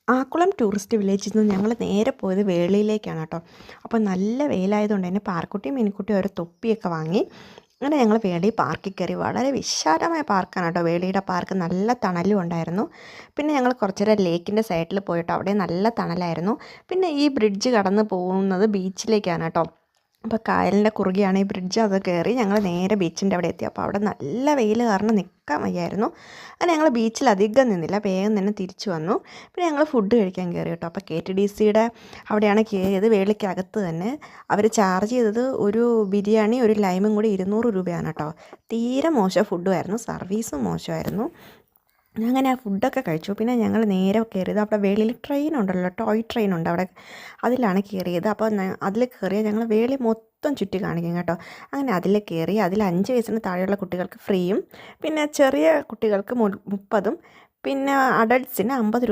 Akkulam tourist വില്ലേജിൽ നിന്ന് ഞങ്ങൾ നേരെ പോയത് വേളിയിലേക്കാണ് കേട്ടോ. അപ്പോൾ നല്ല വെയിലായതുകൊണ്ട് തന്നെ പാർക്കുട്ടിയും മിനിക്കുട്ടിയും ഒരു തൊപ്പിയൊക്കെ വാങ്ങി. അങ്ങനെ ഞങ്ങൾ വേളി പാർക്കിൽ കയറി. വളരെ വിശാലമായ പാർക്കാണ് കേട്ടോ വേളിയുടെ പാർക്ക്. നല്ല തണലും ഉണ്ടായിരുന്നു. പിന്നെ ഞങ്ങൾ കുറച്ച് നേരം ലേക്കിൻ്റെ സൈഡിൽ പോയിട്ട് അവിടെ നല്ല തണലായിരുന്നു. പിന്നെ ഈ ബ്രിഡ്ജ് കടന്ന് പോകുന്നത് ബീച്ചിലേക്കാണ് കേട്ടോ. അപ്പോൾ കായലിൻ്റെ കുറുകെയാണ് ഈ ബ്രിഡ്ജ്. അത് കയറി ഞങ്ങൾ നേരെ ബീച്ചിൻ്റെ അവിടെ എത്തി. അപ്പോൾ അവിടെ നല്ല വെയിൽ കാരണം നിൽക്കാൻ വയ്യായിരുന്നു. അങ്ങനെ ഞങ്ങൾ ബീച്ചിൽ അധികം നിന്നില്ല, വേഗം തന്നെ തിരിച്ചു വന്നു. പിന്നെ ഞങ്ങൾ ഫുഡ് കഴിക്കാൻ കയറി കേട്ടോ. അപ്പോൾ KTDCയുടെ അവിടെയാണ് കയറിയത്. വേളിക്കകത്ത് തന്നെ അവർ ചാർജ് ചെയ്തത് ഒരു ബിരിയാണി ഒരു ലൈമും കൂടി 200 രൂപയാണ് കേട്ടോ. തീരെ മോശം ഫുഡുമായിരുന്നു, സർവീസും മോശമായിരുന്നു. അങ്ങനെ ആ ഫുഡൊക്കെ കഴിച്ചു. പിന്നെ ഞങ്ങൾ നേരെ കയറിയത് അവിടെ വെളിയിൽ ട്രെയിൻ ഉണ്ടല്ലോ, ടോയ് ട്രെയിൻ ഉണ്ട് അവിടെ, അതിലാണ് കയറിയത്. അപ്പോൾ അതിൽ കയറിയാൽ ഞങ്ങൾ വേളി മൊത്തം ചുറ്റി കാണിക്കും കേട്ടോ. അങ്ങനെ അതിൽ കയറി. അതിൽ 5 വയസ്സിന് താഴെയുള്ള കുട്ടികൾക്ക് ഫ്രീയും പിന്നെ ചെറിയ കുട്ടികൾക്ക് 30, പിന്നെ അഡൾട്ട്സിന് 50